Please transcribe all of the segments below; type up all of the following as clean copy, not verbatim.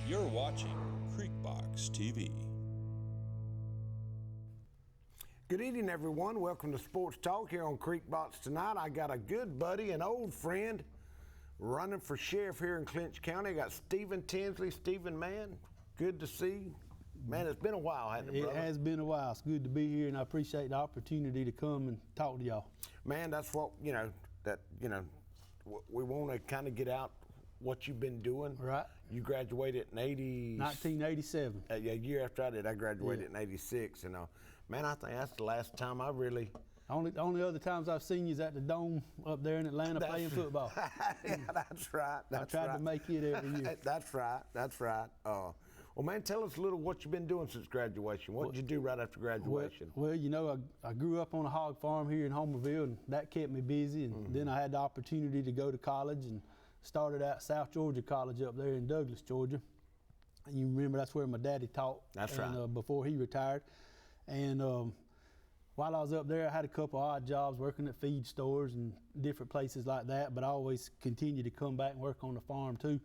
You're watching Creekbox TV. Good evening, everyone. Welcome to Sports Talk here on Creekbox tonight. I got a good buddy, an old friend, running for sheriff here in Clinch County. I got Stephen Tinsley. Stephen, man, good to see you. Man, it's been a while, hasn't it, brother? It has been a while. It's good to be here, and I appreciate the opportunity to come and talk to y'all. Man, that's what, we want to kind of get out what you've been doing. Right. You graduated in 1987. A year after I did. I graduated in 86. And man, I think that's the last time I really. The only other times I've seen you is at the Dome up there in Atlanta playing football. Yeah, that's right. I tried to make it every year. That's right. Well, man, tell us a little what you've been doing since graduation. What did you do right after graduation? Well, I grew up on a hog farm here in Homerville, and that kept me busy. And then I had the opportunity to go to college and started at South Georgia College up there in Douglas, Georgia. And you remember that's where my daddy taught. That's right. Before he retired. And while I was up there, I had a couple odd jobs working at feed stores and different places like that, but I always continued to come back and work on the farm too.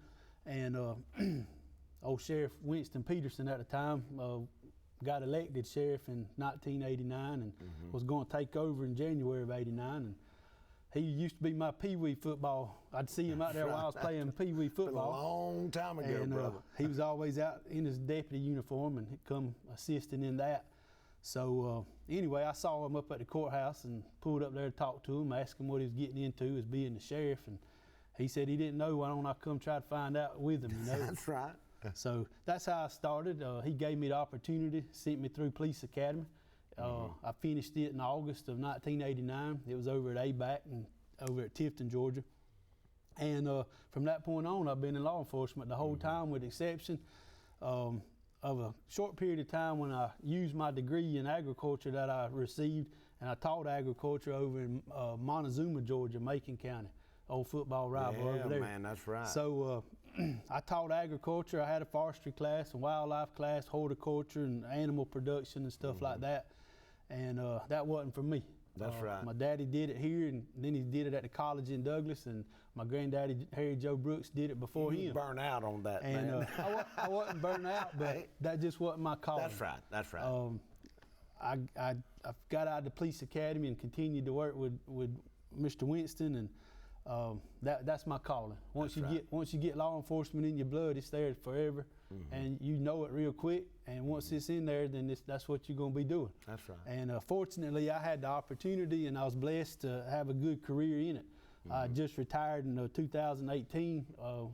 And old Sheriff Winston Peterson at the time got elected sheriff in 1989 and was going to take over in January of 89. And he used to be my peewee football. I'd see him out there while I was playing peewee football. Been a long time ago, and, brother. He was always out in his deputy uniform and he'd come assisting in that. So anyway, I saw him up at the courthouse and pulled up there to talk to him, asked him what he was getting into as being the sheriff. And he said he didn't know. Why don't I come try to find out with him, you know? That's right. So that's how I started. He gave me the opportunity, sent me through police academy. I finished it in August of 1989. It was over at ABAC and over at Tifton, Georgia. And from that point on, I've been in law enforcement the whole time, with the exception of a short period of time when I used my degree in agriculture that I received, and I taught agriculture over in Montezuma, Georgia, Macon County. Old football rival over there. Yeah, man, that's right. So I taught agriculture. I had a forestry class, a wildlife class, horticulture, and animal production and stuff like that. And that wasn't for me. That's right. My daddy did it here, and then he did it at the college in Douglas, and my granddaddy, Harry Joe Brooks, did it before him. You burned out on that, and, man. I wasn't burned out, but that just wasn't my calling. That's right. I got out of the police academy and continued to work with Mr. Winston, and that's my calling. Once you get law enforcement in your blood, it's there forever, and you know it real quick. And once it's in there, then that's what you're going to be doing. That's right. And fortunately, I had the opportunity, and I was blessed to have a good career in it. I just retired in 2018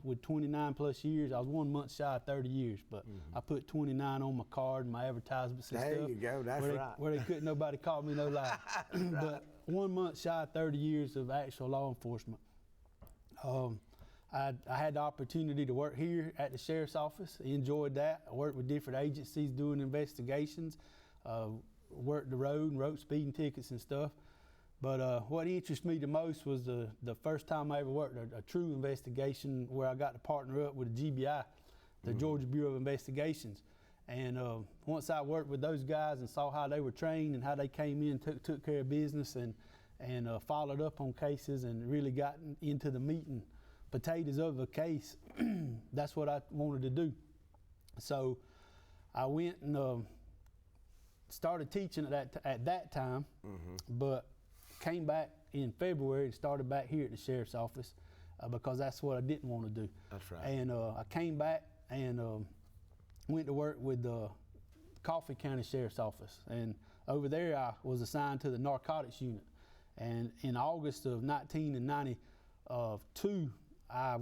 with 29 plus years. I was 1 month shy of 30 years, but I put 29 on my card and my advertisements and stuff. There you go. That's right. Where they couldn't nobody call me no lie. Right. But 1 month shy of 30 years of actual law enforcement. I had the opportunity to work here at the sheriff's office. I enjoyed that. I worked with different agencies doing investigations, worked the road and wrote speeding tickets and stuff. But what interested me the most was the first time I ever worked a true investigation, where I got to partner up with the GBI, the Georgia Bureau of Investigations. And once I worked with those guys and saw how they were trained and how they came in, took care of business and followed up on cases and really got into the meat and potatoes of a case, that's what I wanted to do. So I went and started teaching at that time, but came back in February and started back here at the sheriff's office because that's what I didn't want to do. That's right. And I came back and went to work with the Coffee County Sheriff's Office. And over there I was assigned to the narcotics unit. And in August of 1992, I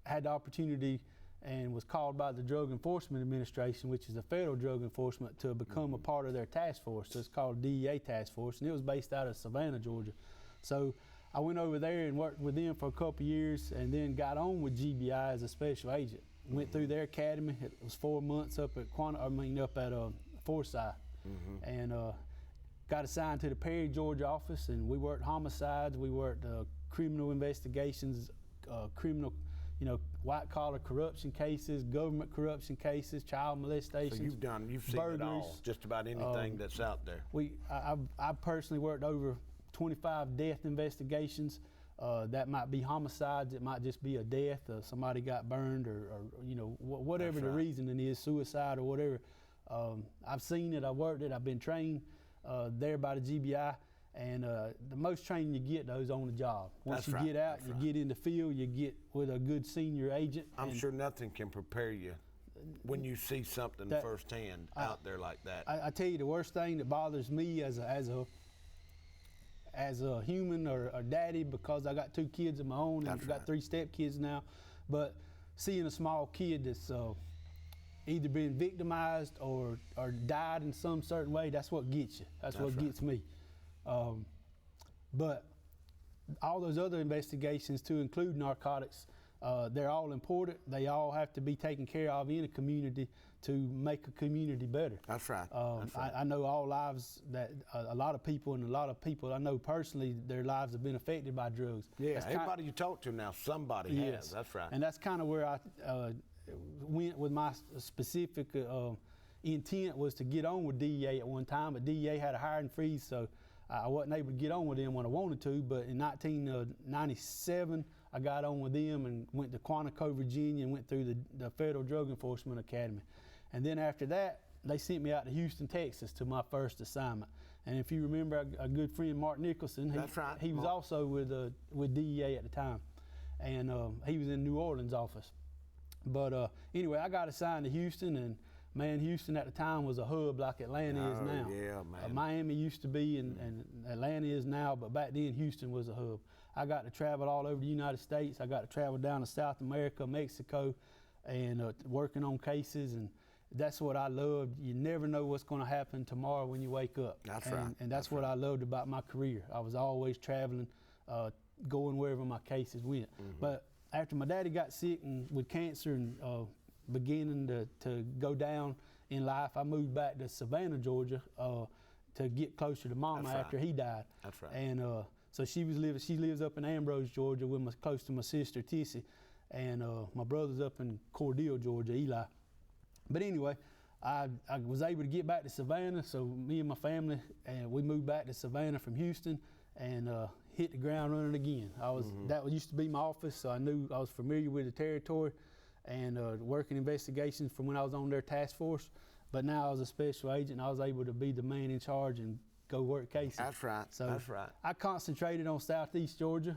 had the opportunity and was called by the Drug Enforcement Administration, which is a federal drug enforcement, to become a part of their task force. So it's called DEA Task Force, and it was based out of Savannah, Georgia. So I went over there and worked with them for a couple of years, and then got on with GBI as a special agent. Went through their academy. It was 4 months up at Forsyth, and got assigned to the Perry, Georgia office, and we worked homicides. We worked criminal investigations, criminal, white collar corruption cases, government corruption cases, child molestation. So you've seen it all, just about anything that's out there. I personally worked over 25 death investigations, That might be homicides. It might just be a death. Somebody got burned, or you know, whatever the reasoning is, suicide or whatever. I've seen it. I worked it. I've been trained there by the GBI, and the most training you get though is on the job. Once you get out, you get in the field, you get with a good senior agent. I'm sure nothing can prepare you when you see something firsthand out there like that. I tell you, the worst thing that bothers me as a human or a daddy, because I got 2 kids of my own, and I've got 3 stepkids now, but seeing a small kid that's either been victimized or died in some certain way, that's what gets you. That's what gets me. But all those other investigations, to include narcotics, they're all important. They all have to be taken care of in a community to make a community better. That's right. I know all lives that a lot of people I know personally, their lives have been affected by drugs. Yeah, everybody you talk to now, somebody has. That's right. And that's kind of where I went with my specific intent, was to get on with DEA at one time, but DEA had a hiring freeze, so I wasn't able to get on with them when I wanted to. But in 1997, I got on with them and went to Quantico, Virginia, and went through the Federal Drug Enforcement Academy. And then after that, they sent me out to Houston, Texas to my first assignment. And if you remember, a good friend, Mark Nicholson, he was also with DEA at the time. And he was in New Orleans office. But anyway, I got assigned to Houston, and man, Houston at the time was a hub like Atlanta is now. Yeah, man. Miami used to be, and Atlanta is now, but back then Houston was a hub. I got to travel all over the United States. I got to travel down to South America, Mexico, and working on cases, and that's what I loved. You never know what's going to happen tomorrow when you wake up. That's right. And that's what I loved about my career. I was always traveling, going wherever my cases went. But after my daddy got sick and with cancer and beginning to go down in life, I moved back to Savannah, Georgia, to get closer to Mama after he died. That's right. And so she lives up in Ambrose, Georgia, close to my sister Tissy, and my brother's up in Cordele, Georgia, Eli. But anyway, I was able to get back to Savannah, so me and my family, and we moved back to Savannah from Houston, and hit the ground running again. That used to be my office, so I knew I was familiar with the territory, and working investigations from when I was on their task force. But now I was a special agent, and I was able to be the man in charge and go work cases. That's right. So that's right. I concentrated on Southeast Georgia.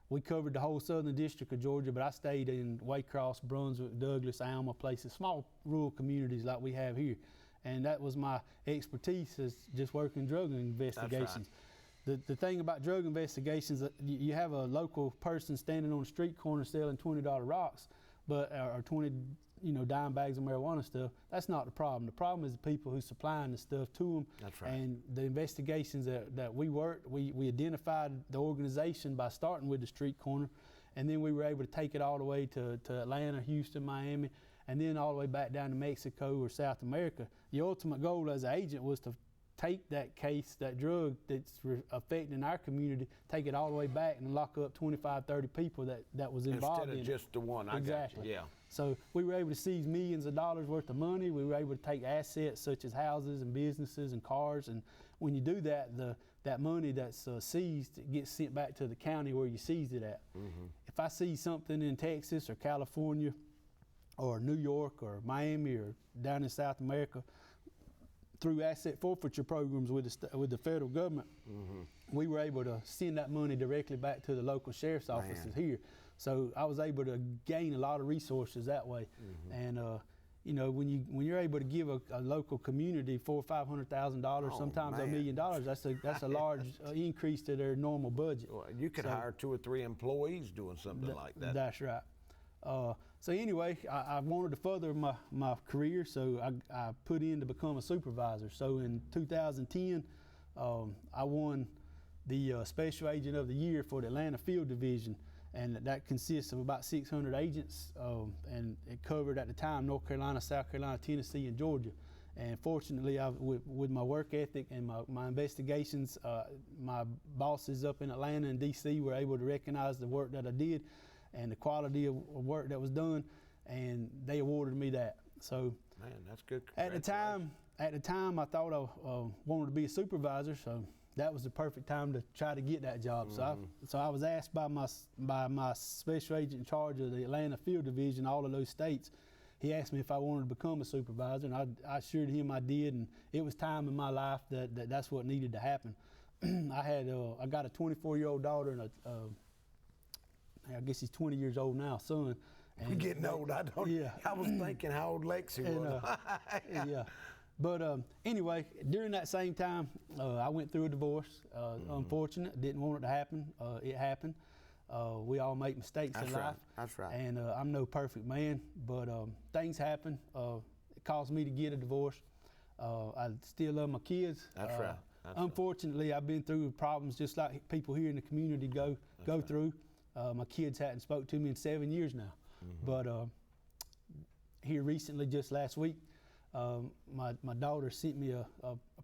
We covered the whole southern district of Georgia, but I stayed in Waycross, Brunswick, Douglas, Alma, places, small rural communities like we have here. And that was my expertise, is just working drug investigations. The thing about drug investigations, you have a local person standing on a street corner selling $20 rocks, or 20 dime bags of marijuana stuff. That's not the problem. The problem is the people who supplying the stuff to them. That's right. And the investigations that we worked, we identified the organization by starting with the street corner, and then we were able to take it all the way to Atlanta, Houston, Miami, and then all the way back down to Mexico or South America. The ultimate goal as an agent was to take that case, that drug that's affecting our community, take it all the way back and lock up 25, 30 people that was involved in it. Instead of just the one. Exactly. I got you. Yeah. So we were able to seize millions of dollars worth of money. We were able to take assets such as houses and businesses and cars. And when you do that, that money that's seized gets sent back to the county where you seized it at. If I see something in Texas or California or New York or Miami or down in South America, through asset forfeiture programs with the federal government, we were able to send that money directly back to the local sheriff's offices here. So I was able to gain a lot of resources that way. And when you're able to give a local community $400,000 or $500,000, sometimes $1 million, that's a large increase to their normal budget. Well, you could hire 2 or 3 employees doing something like that. That's right. So anyway, I wanted to further my career, so I put in to become a supervisor. So in 2010, I won the Special Agent of the Year for the Atlanta Field Division, and that consists of about 600 agents, and it covered at the time North Carolina, South Carolina, Tennessee, and Georgia. And fortunately, with my work ethic and my investigations, my bosses up in Atlanta and DC were able to recognize the work that I did and the quality of work that was done, and they awarded me that. So, man, that's good. At the time, I thought I wanted to be a supervisor, so that was the perfect time to try to get that job. So I was asked by my special agent in charge of the Atlanta Field Division, all of those states. He asked me if I wanted to become a supervisor, and I assured him I did, and it was time in my life that's what needed to happen. I got a 24-year-old daughter and I guess he's 20 years old now, son. And you're getting old. I was thinking how old Lexi was. Yeah. But anyway, during that same time, I went through a divorce. Unfortunate, didn't want it to happen. It happened. We all make mistakes in life. That's right. And I'm no perfect man, but things happen. It caused me to get a divorce. I still love my kids. That's right. Unfortunately, I've been through problems just like people here in the community go through. My kids hadn't spoke to me in 7 years now. But here recently, just last week, my daughter sent me a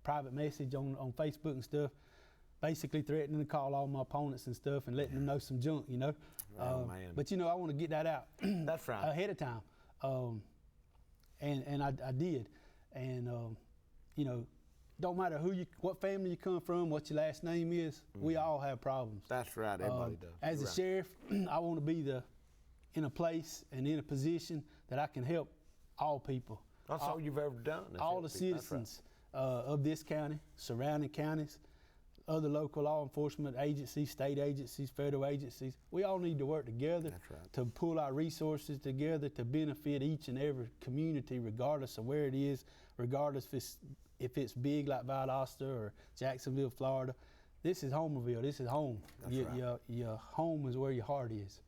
private message on Facebook and stuff, basically threatening to call all my opponents and stuff and letting them know some junk, you know. Man. But you know, I want to get that out That's right. ahead of time, and I did, and you know, don't matter what family you come from, what your last name is, we all have problems. That's right. Everybody does. As a sheriff, I want to be in a place and in a position that I can help all people. That's all you've ever done. All the citizens of this county, surrounding counties, other local law enforcement agencies, state agencies, federal agencies. We all need to work together to pull our resources together to benefit each and every community, regardless of where it is, regardless if it's big like Valdosta or Jacksonville, Florida. This is Homerville. This is home. Your home is where your heart is.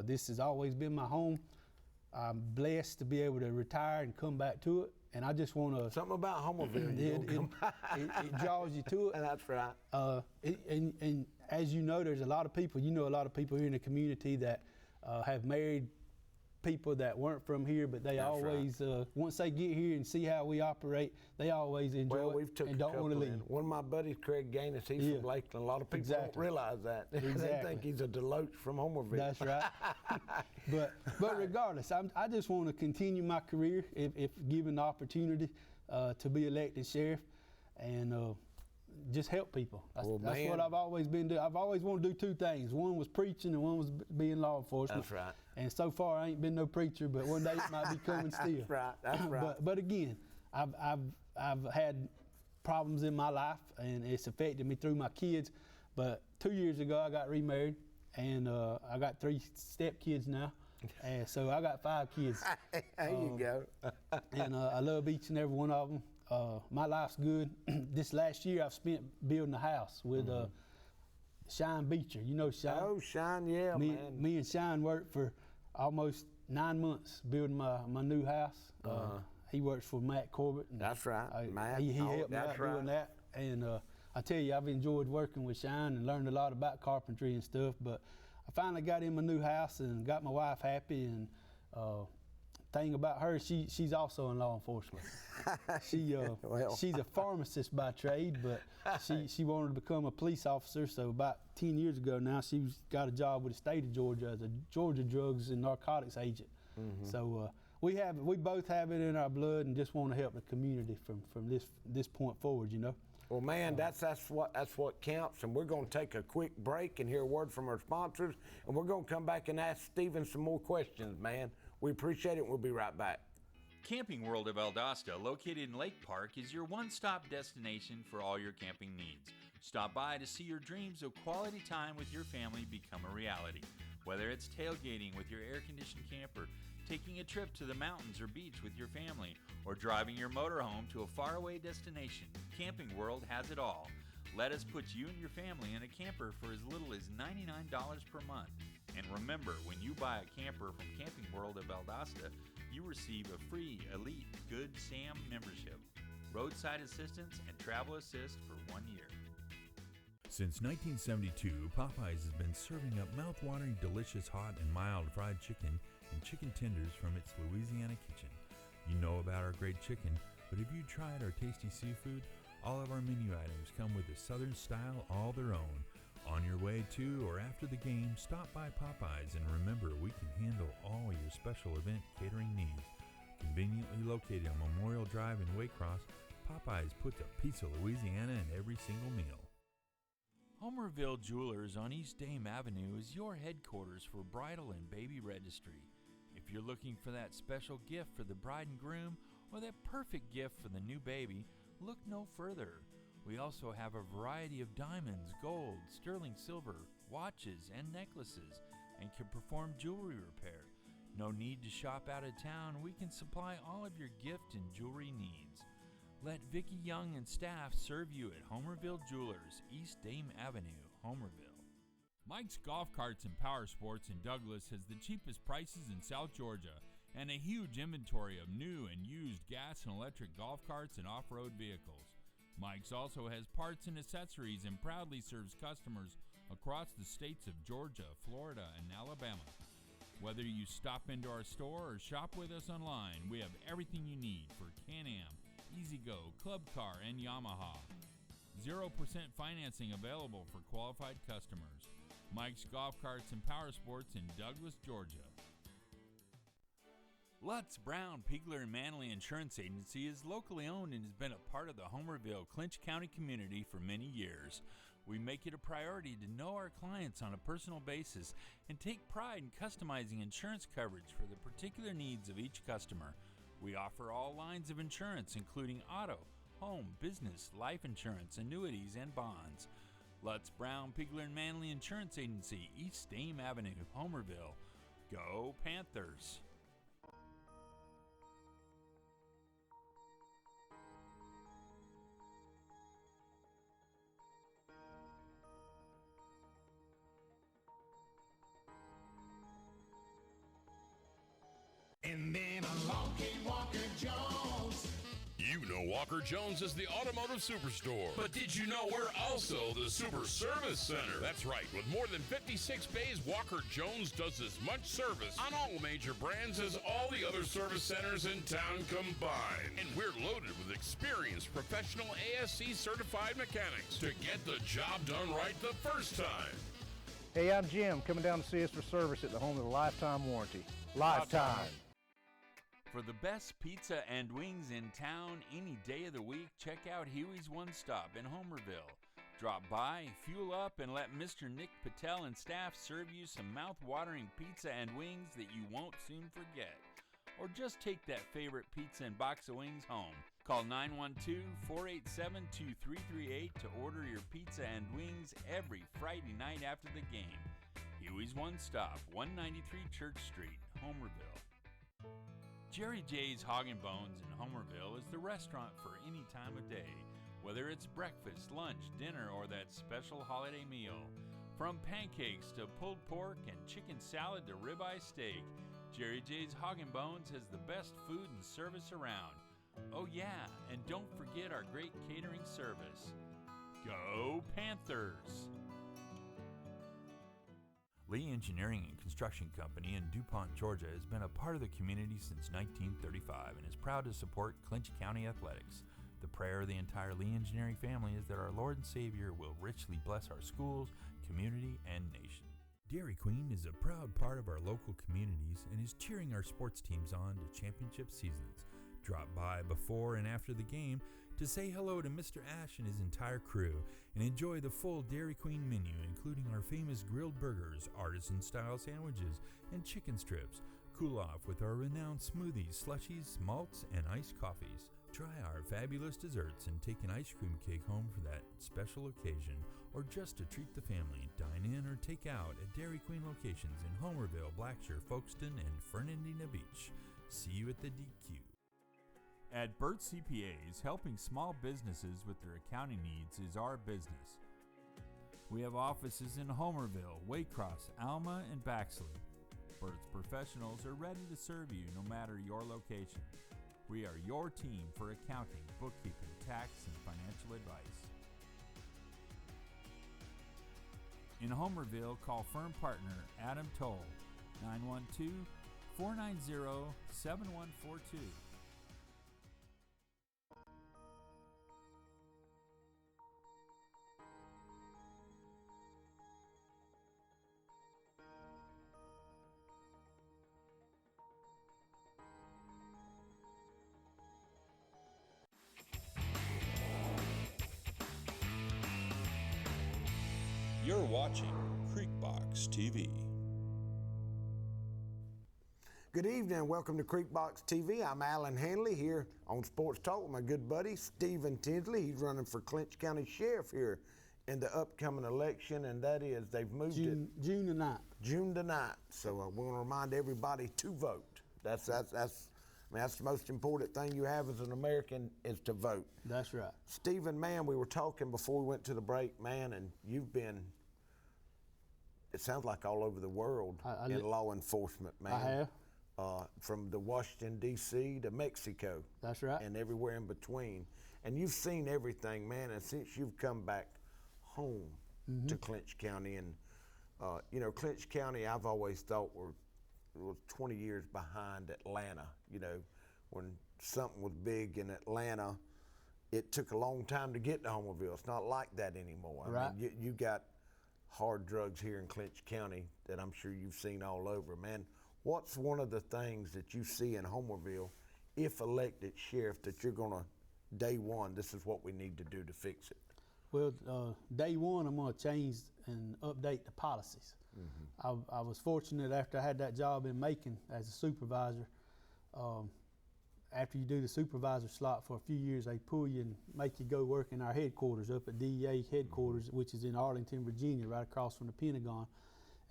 This has always been my home. I'm blessed to be able to retire and come back to it, and I just want to. Something about Homerville. It draws you to it. That's right. And as you know, there's a lot of people. You know, a lot of people here in the community that have married people that weren't from here, but they always once they get here and see how we operate, they always enjoy it and don't want to leave. One of my buddies, Craig Gaines, he's from Lakeland. A lot of people don't realize that. They think he's a Deloach from Homerville. That's right. but regardless, I just want to continue my career if given the opportunity to be elected sheriff and just help people. That's what I've always been doing. I've always wanted to do two things. One was preaching and one was being law enforcement. That's right. And so far I ain't been no preacher, but one day it might be coming still. That's right. But again, I've had problems in my life and it's affected me through my kids. But 2 years ago I got remarried and I got 3 stepkids now. And so I got 5 kids. There you go. And I love each and every one of them. My life's good. This last year I've spent building a house with Shine Beecher. You know Shine? Oh, Shine, yeah, man. Me and Shine worked for almost 9 months building my new house. He works for Matt Corbett. And that's right, Matt. He helped me out doing that. And I tell you, I've enjoyed working with Shine and learned a lot about carpentry and stuff. But I finally got in my new house and got my wife happy. And thing about her, she's also in law enforcement. She's a pharmacist by trade, but she wanted to become a police officer. So about 10 years ago now, she's got a job with the state of Georgia as a Georgia drugs and narcotics agent. So we both have it in our blood, and just want to help the community from this point forward. You know. Well, man, that's what counts, and we're going to take a quick break and hear a word from our sponsors, and we're going to come back and ask Stephen some more questions, man. We appreciate it, and we'll be right back. Camping World of Valdosta, located in Lake Park, is your one-stop destination for all your camping needs. Stop by to see your dreams of quality time with your family become a reality. Whether it's tailgating with your air-conditioned camper, taking a trip to the mountains or beach with your family, or driving your motorhome to a faraway destination, Camping World has it all. Let us put you and your family in a camper for as little as $99 per month. And remember, when you buy a camper from Camping World of Valdosta, you receive a free Elite Good Sam membership, roadside assistance, and travel assist for 1 year. Since 1972, Popeyes has been serving up mouth-watering, delicious, hot, and mild fried chicken and chicken tenders from its Louisiana kitchen. You know about our great chicken, but have you tried our tasty seafood? All of our menu items come with a Southern style all their own. On your way to or after the game, stop by Popeyes, and remember, we can handle all your special event catering needs. Conveniently located on Memorial Drive in Waycross, Popeyes puts a piece of Louisiana in every single meal. Homerville Jewelers on East Dame Avenue is your headquarters for bridal and baby registry. If you're looking for that special gift for the bride and groom or that perfect gift for the new baby, look no further. We also have a variety of diamonds, gold, sterling silver, watches, and necklaces, and can perform jewelry repair. No need to shop out of town. We can supply all of your gift and jewelry needs. Let Vicki Young and staff serve you at Homerville Jewelers, East Dame Avenue, Homerville. Mike's Golf Carts and Power Sports in Douglas has the cheapest prices in South Georgia and a huge inventory of new and used gas and electric golf carts and off-road vehicles. Mike's also has parts and accessories and proudly serves customers across the states of Georgia, Florida, and Alabama. Whether you stop into our store or shop with us online, we have everything you need for Can-Am, E-Z-Go, Club Car, and Yamaha. 0% financing available for qualified customers. Mike's Golf Carts and Power Sports in Douglas, Georgia. Lutz, Brown, Pigler, and Manley Insurance Agency is locally owned and has been a part of the Homerville, Clinch County community for many years. We make it a priority to know our clients on a personal basis and take pride in customizing insurance coverage for the particular needs of each customer. We offer all lines of insurance, including auto, home, business, life insurance, annuities, and bonds. Lutz, Brown, Pigler, and Manley Insurance Agency, East Dame Avenue, Homerville. Go Panthers! And then along came Walker Jones. You know Walker Jones is the automotive superstore. But did you know we're also the Super Service Center? That's right. With more than 56 bays, Walker Jones does as much service on all major brands as all the other service centers in town combined. And we're loaded with experienced professional ASC certified mechanics to get the job done right the first time. Hey, I'm Jim, coming down to see us for service at the home of the Lifetime Warranty. Lifetime. For the best pizza and wings in town any day of the week, check out Huey's One Stop in Homerville. Drop by, fuel up, and let Mr. Nick Patel and staff serve you some mouth-watering pizza and wings that you won't soon forget. Or just take that favorite pizza and box of wings home. Call 912-487-2338 to order your pizza and wings every Friday night after the game. Huey's One Stop, 193 Church Street, Homerville. Jerry J's Hog and Bones in Homerville is the restaurant for any time of day, whether it's breakfast, lunch, dinner, or that special holiday meal. From pancakes to pulled pork and chicken salad to ribeye steak, Jerry J's Hog and Bones has the best food and service around. Oh yeah, and don't forget our great catering service. Go Panthers! Lee Engineering and Construction Company in DuPont, Georgia has been a part of the community since 1935 and is proud to support Clinch County athletics. The prayer of the entire Lee Engineering family is that our Lord and Savior will richly bless our schools, community, and nation. Dairy Queen is a proud part of our local communities and is cheering our sports teams on to championship seasons. Drop by before and after the game to say hello to Mr. Ash and his entire crew and enjoy the full Dairy Queen menu, including our famous grilled burgers, artisan-style sandwiches, and chicken strips. Cool off with our renowned smoothies, slushies, malts, and iced coffees. Try our fabulous desserts and take an ice cream cake home for that special occasion, or just to treat the family. Dine in or take out at Dairy Queen locations in Homerville, Blackshear, Folkestone, and Fernandina Beach. See you at the DQ. At Burt CPAs, helping small businesses with their accounting needs is our business. We have offices in Homerville, Waycross, Alma, and Baxley. Burt's professionals are ready to serve you no matter your location. We are your team for accounting, bookkeeping, tax, and financial advice. In Homerville, call firm partner Adam Toll, 912-490-7142. You're watching Creekbox TV. Good evening and welcome to Creekbox TV. I'm Alan Henley here on Sports Talk with my good buddy Stephen Tinsley. He's running for Clinch County Sheriff here in the upcoming election, and that is they've moved June the 9th. June the 9th. So we want to remind everybody to vote. That's the most important thing you have as an American is to vote. That's right. Stephen, man, we were talking before we went to the break, man, and you've been, it sounds like all over the world in law enforcement, man. I have. From the Washington, D.C. to Mexico. That's right. And everywhere in between. And you've seen everything, man, and since you've come back home to Clinch County, and Clinch County I've always thought was 20 years behind Atlanta. When something was big in Atlanta, it took a long time to get to Homerville. It's not like that anymore. Right. I mean, you got hard drugs here in Clinch County that I'm sure you've seen all over, man. What's one of the things that you see in Homerville, if elected sheriff, that you're gonna, day one, this is what we need to do to fix it? Well, day one, I'm gonna change and update the policies. I was fortunate after I had that job in Macon as a supervisor. After you do the supervisor slot for a few years, they pull you and make you go work in our headquarters up at DEA headquarters, which is in Arlington, Virginia, right across from the Pentagon.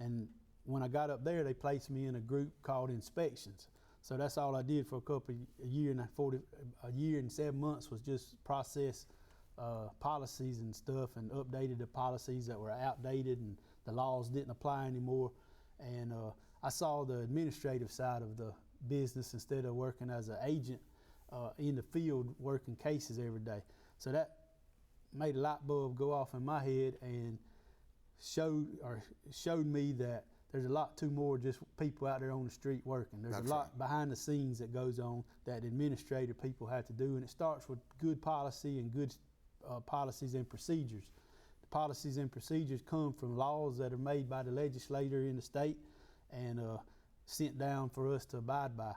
And when I got up there, they placed me in a group called inspections. So that's all I did for a year and 7 months was just process policies and stuff and updated the policies that were outdated and the laws didn't apply anymore. And I saw the administrative side of the business instead of working as an agent in the field working cases every day. So that made a light bulb go off in my head and showed me that there's a lot too more just people out there on the street working. There's a lot behind the scenes that goes on that administrative people have to do, and it starts with good policy and good policies and procedures. The policies and procedures come from laws that are made by the legislator in the state and sent down for us to abide by.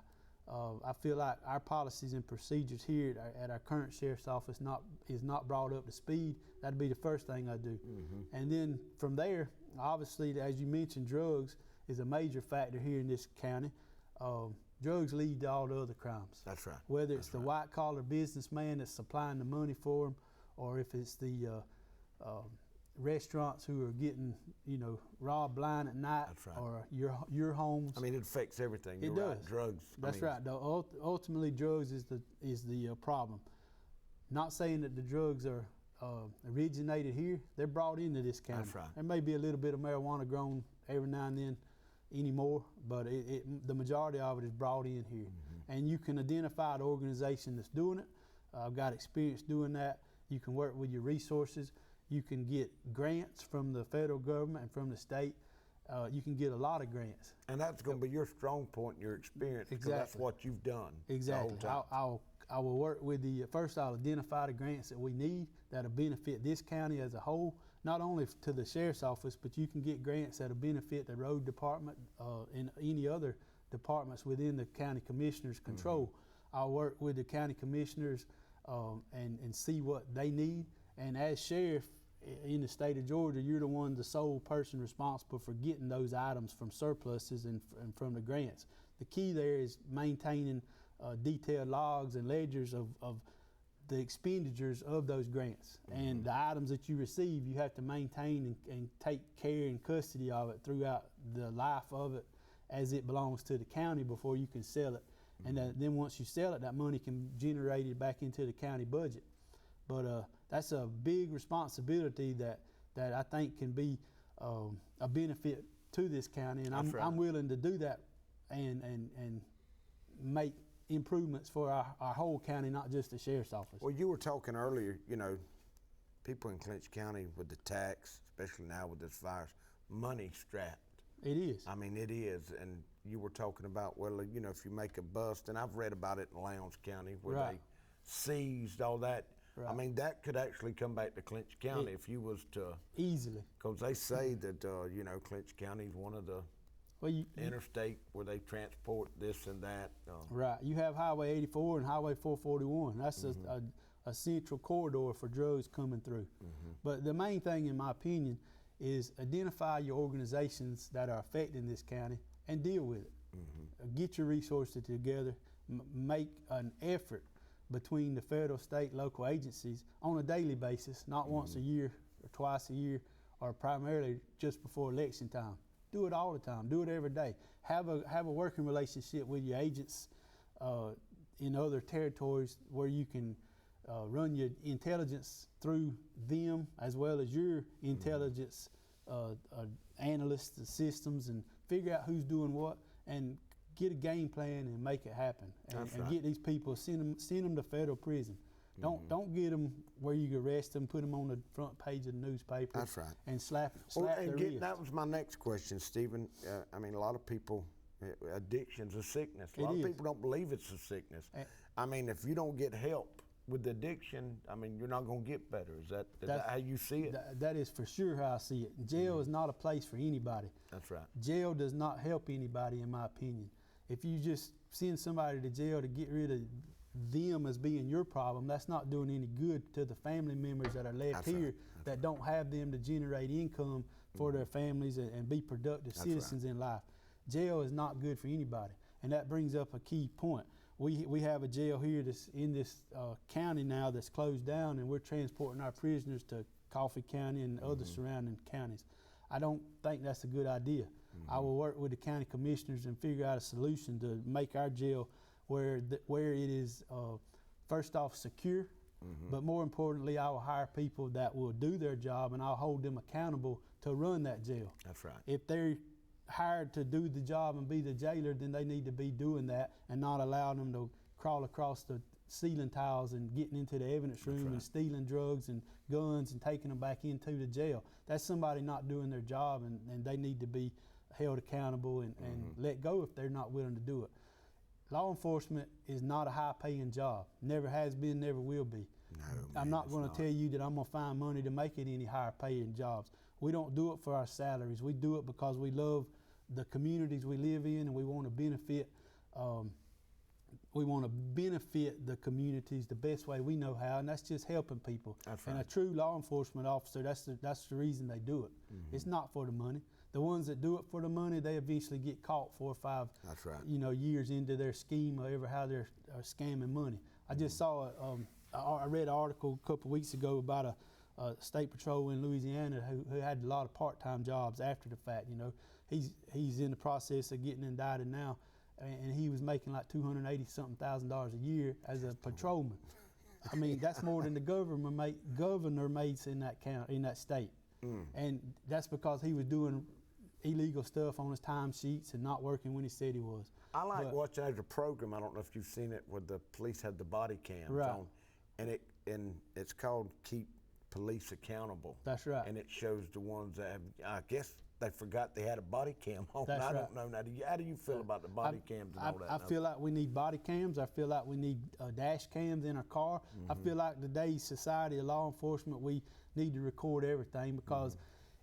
I feel like our policies and procedures here at our current sheriff's office is not brought up to speed. That'd be the first thing I do. And then from there, obviously, as you mentioned, drugs is a major factor here in this county. Drugs lead to all the other crimes. That's right. Whether it's the white-collar businessman that's supplying the money for them, or if it's the restaurants who are getting, robbed blind at night, or your homes. I mean, it affects everything. It does. Drugs. That's right. Ultimately, drugs is the problem. Not saying that the drugs are originated here. They're brought into this county. That's right. There may be a little bit of marijuana grown every now and then anymore, but the majority of it is brought in here. And you can identify the organization that's doing it. I've got experience doing that. You can work with your resources. You can get grants from the federal government and from the state. You can get a lot of grants. And that's going to be your strong point, your experience, because that's what you've done. Exactly. I will work with first I'll identify the grants that we need that'll benefit this county as a whole, not only to the sheriff's office, but you can get grants that'll benefit the road department and any other departments within the county commissioner's control. I'll work with the county commissioners and see what they need. And as sheriff in the state of Georgia, you're the sole person responsible for getting those items from surpluses and from the grants. The key there is maintaining detailed logs and ledgers of the expenditures of those grants. And the items that you receive, you have to maintain and take care and custody of it throughout the life of it as it belongs to the county before you can sell it. And then once you sell it, that money can be generated back into the county budget. But that's a big responsibility that I think can be a benefit to this county, and I'm willing to do that and make improvements for our whole county, not just the sheriff's office. Well, you were talking earlier, people in Clinch County with the tax, especially now with this virus, money strapped. It is. I mean, it is, and you were talking about, well, if you make a bust, and I've read about it in Lowndes County where they seized all that. I mean, that could actually come back to Clinch County if you was to easily. Because they say that Clinch County is one of the interstate where they transport this and that. Right. You have Highway 84 and Highway 441. That's a central corridor for drugs coming through. But the main thing, in my opinion, is identify your organizations that are affecting this county and deal with it. Get your resources together, make an effort between the federal, state, local agencies on a daily basis, not once a year or twice a year, or primarily just before election time. Do it all the time. Do it every day. Have a working relationship with your agents in other territories where you can run your intelligence through them as well as your intelligence analysts, the systems, and figure out who's doing what and get a game plan and make it happen. And get these people, send them to federal prison. Don't get them where you can arrest them, put them on the front page of the newspaper. That's right. And slap their wrist. That was my next question, Stephen. I mean, a lot of people, addiction's a sickness. A lot of people don't believe it's a sickness. I mean, if you don't get help with the addiction, I mean, you're not going to get better. Is that how you see it? That is for sure how I see it. Jail is not a place for anybody. That's right. Jail does not help anybody, in my opinion. If you just send somebody to jail to get rid of them as being your problem, that's not doing any good to the family members that are left here that don't have them to generate income for their families and be productive citizens in life. Jail is not good for anybody, and that brings up a key point. We have a jail here that's in this county now that's closed down, and we're transporting our prisoners to Coffee County and other surrounding counties. I don't think that's a good idea. I will work with the county commissioners and figure out a solution to make our jail where it is first off secure, but more importantly, I will hire people that will do their job, and I'll hold them accountable to run that jail. That's right. If they're hired to do the job and be the jailer, then they need to be doing that and not allowing them to crawl across the ceiling tiles and getting into the evidence room and stealing drugs and guns and taking them back into the jail. That's somebody not doing their job, and they need to be held accountable and let go if they're not willing to do it. Law enforcement is not a high-paying job. Never has been, never will be. No, I'm not going to tell you that I'm going to find money to make it any higher-paying jobs. We don't do it for our salaries. We do it because we love the communities we live in, and we want to benefit. We want to benefit the communities the best way we know how, and that's just helping people. That's right. And a true law enforcement officer, that's the reason they do it. It's not for the money. The ones that do it for the money, they eventually get caught 4 or 5 years into their scheme or how they're scamming money. I just saw I read an article a couple of weeks ago about a state patrol in Louisiana who had a lot of part-time jobs after the fact. You know, he's in the process of getting indicted now, and he was making like $280-something thousand a year as a patrolman. I mean, that's more than the governor makes in that state, and that's because he was doing illegal stuff on his time sheets and not working when he said he was. I like watching a program. I don't know if you've seen it, where the police had the body cams on, and it's called Keep Police Accountable. That's right. And it shows the ones that have, I guess they forgot they had a body cam on. That's I right. don't know. Now, how do you feel about the body cams and all that? I feel like we need body cams. I feel like we need dash cams in our car. I feel like today's society of law enforcement, we need to record everything because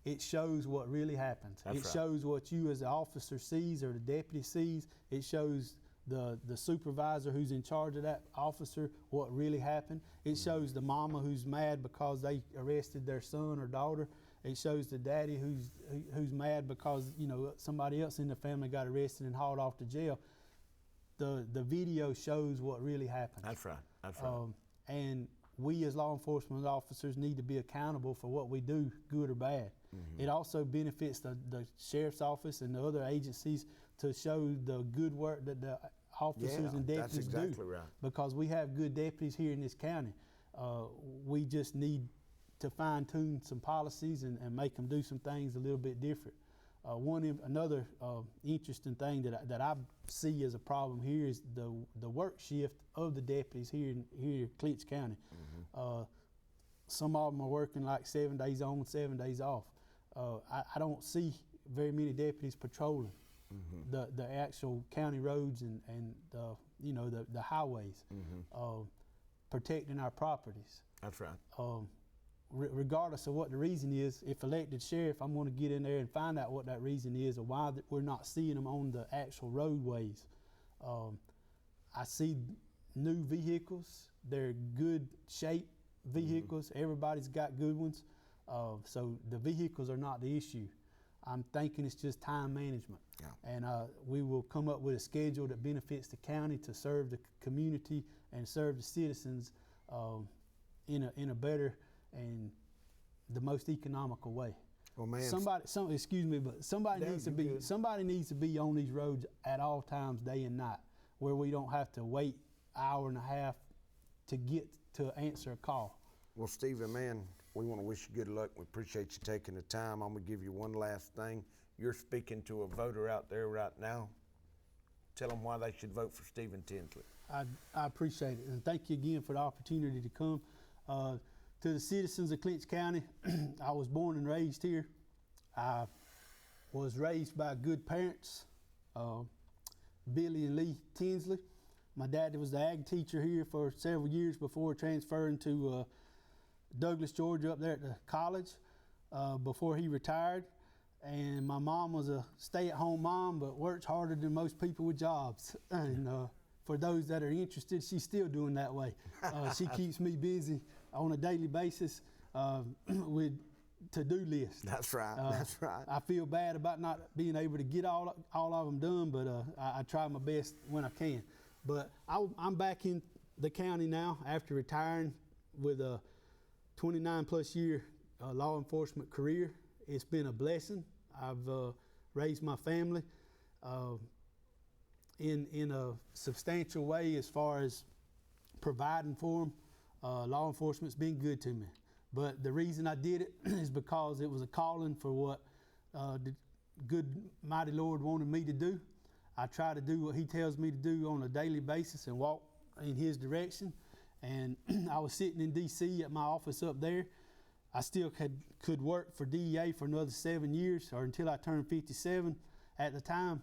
it shows what really happens. It shows what you as an officer sees or the deputy sees. It shows the supervisor who's in charge of that officer what really happened. It shows the mama who's mad because they arrested their son or daughter. It shows the daddy who's mad because somebody else in the family got arrested and hauled off to jail. The video shows what really happened. That's right. That's right. And we as law enforcement officers need to be accountable for what we do, good or bad. It also benefits the sheriff's office and the other agencies to show the good work that the officers and deputies that's exactly do. Right. Because we have good deputies here in this county. We just need to fine-tune some policies and make them do some things a little bit different. Another interesting thing that I see as a problem here is the work shift of the deputies here in Clinch County. Some of them are working like 7 days on, 7 days off. I don't see very many deputies patrolling the actual county roads and the highways, protecting our properties. That's right. Regardless of what the reason is, if elected sheriff, I'm going to get in there and find out what that reason is or why we're not seeing them on the actual roadways. I see new vehicles. They're good shape vehicles. Everybody's got good ones. So the vehicles are not the issue. I'm thinking it's just time management. Yeah. And we will come up with a schedule that benefits the county to serve the community and serve the citizens in a better and the most economical way. Well, man, Excuse me, but somebody needs to be on these roads at all times, day and night, where we don't have to wait an hour and a half to get to answer a call. well, Stephen, man, we want to wish you good luck. We appreciate you taking the time. I'm going to give you one last thing. You're speaking to a voter out there right now. Tell them why they should vote for Stephen Tinsley. I appreciate it, and thank you again for the opportunity to come. To the citizens of Clinch County, I was born and raised here. I was raised by good parents, Billy and Lee Tinsley. My dad was the ag teacher here for several years before transferring to Douglas, Georgia, up there at the college before he retired. And my mom was a stay-at-home mom, but works harder than most people with jobs. And for those that are interested, she's still doing that way. She keeps me busy on a daily basis with to-do lists. That's right. That's right. I feel bad about not being able to get all of them done, but I try my best when I can. But I'm back in the county now after retiring with a 29-plus year law enforcement career. It's been a blessing. I've raised my family in a substantial way as far as providing for them. Law enforcement's been good to me. But the reason I did it is because it was a calling for what the good, mighty Lord wanted me to do. I try to do what he tells me to do on a daily basis and walk in his direction. And I was sitting in D.C. at my office up there. I still could work for DEA for another 7 years or until I turned 57 at the time.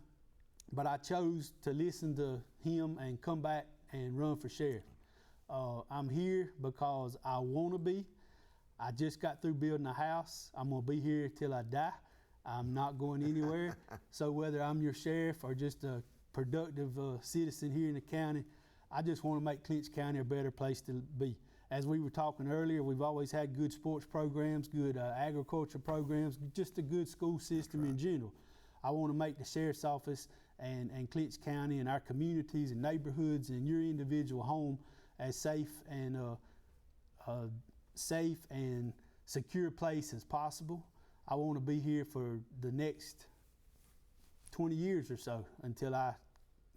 But I chose to listen to him and come back and run for sheriff. I'm here because I want to be. I just got through building a house. I'm going to be here till I die. I'm not going anywhere. So whether I'm your sheriff or just a productive citizen here in the county, I just want to make Clinch County a better place to be. As we were talking earlier, we've always had good sports programs, good agriculture programs, just a good school system in general. I want to make the sheriff's office and Clinch County and our communities and neighborhoods and your individual home as safe and secure place as possible. I want to be here for the next 20 years or so until I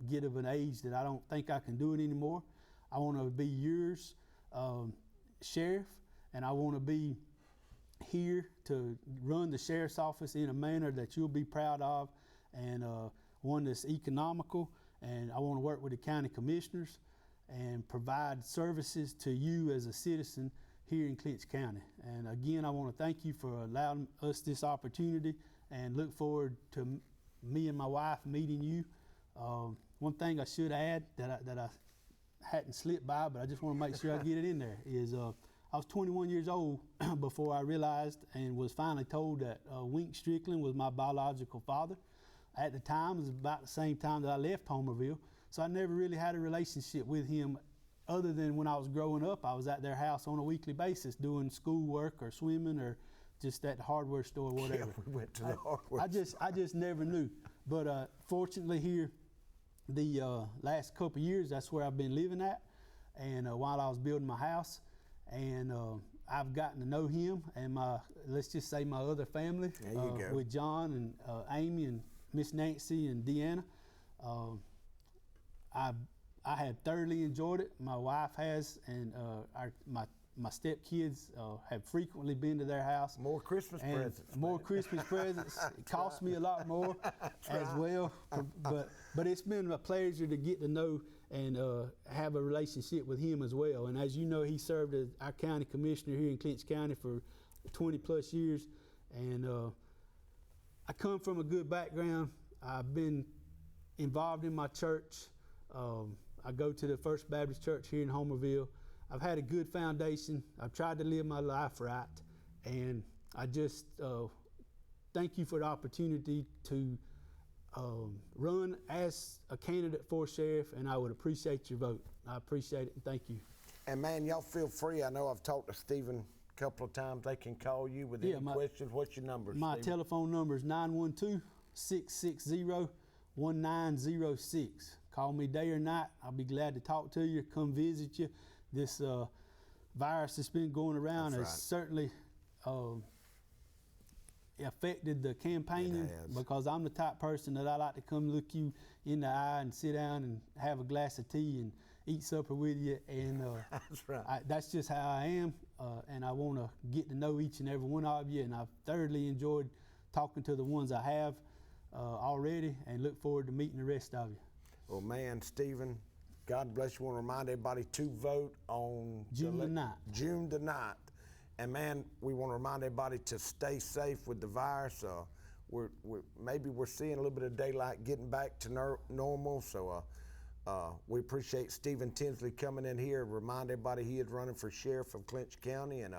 get of an age that I don't think I can do it anymore. I want to be yours sheriff, and I want to be here to run the sheriff's office in a manner that you'll be proud of, and one that's economical. And I want to work with the county commissioners and provide services to you as a citizen here in Clinch County. And again, I want to thank you for allowing us this opportunity and look forward to me and my wife meeting you. One thing I should add that I hadn't slipped by, but I just want to make sure I get it in there, is I was 21 years old before I realized and was finally told that Wink Strickland was my biological father. At the time, it was about the same time that I left Homerville, so I never really had a relationship with him other than when I was growing up. I was at their house on a weekly basis doing schoolwork or swimming or just at the hardware store or whatever. Yeah, we went to the hardware I just never knew. But fortunately here, the last couple of years, that's where I've been living at, and while I was building my house, and I've gotten to know him and let's just say my other family, with John and Amy and Miss Nancy and Deanna. I have thoroughly enjoyed it. My wife has, and my stepkids have frequently been to their house. More Christmas presents. More Christmas presents. It cost me a lot more as well. But it's been a pleasure to get to know and have a relationship with him as well. And as you know, he served as our county commissioner here in Clinch County for 20 plus years. And I come from a good background. I've been involved in my church. I go to the First Baptist Church here in Homerville. I've had a good foundation. I've tried to live my life right. And I just thank you for the opportunity to run as a candidate for sheriff, and I would appreciate your vote. I appreciate it, and thank you. And man, y'all feel free. I know I've talked to Stephen a couple of times they can call you with any questions. What's your number, My Steve? telephone number is 912-660-1906. Call me day or night. I'll be glad to talk to you, come visit you. This virus that's been going around has certainly affected the campaigning, because I'm the type of person that I like to come look you in the eye and sit down and have a glass of tea and eat supper with you, and that's right. that's just how I am, and I want to get to know each and every one of you, and I've thoroughly enjoyed talking to the ones I have already, and look forward to meeting the rest of you. Well, man, Stephen, God bless you. I want to remind everybody to vote on June the 9th. June the 9th. And man, we want to remind everybody to stay safe with the virus. Maybe we're seeing a little bit of daylight getting back to normal. So we appreciate Stephen Tinsley coming in here and remind everybody he is running for sheriff of Clinch County. And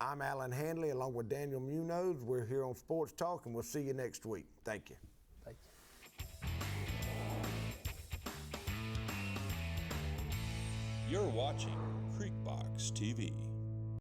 I'm Alan Henley along with Daniel Munoz. We're here on Sports Talk, and we'll see you next week. Thank you. Thank you. You're watching Creekbox TV.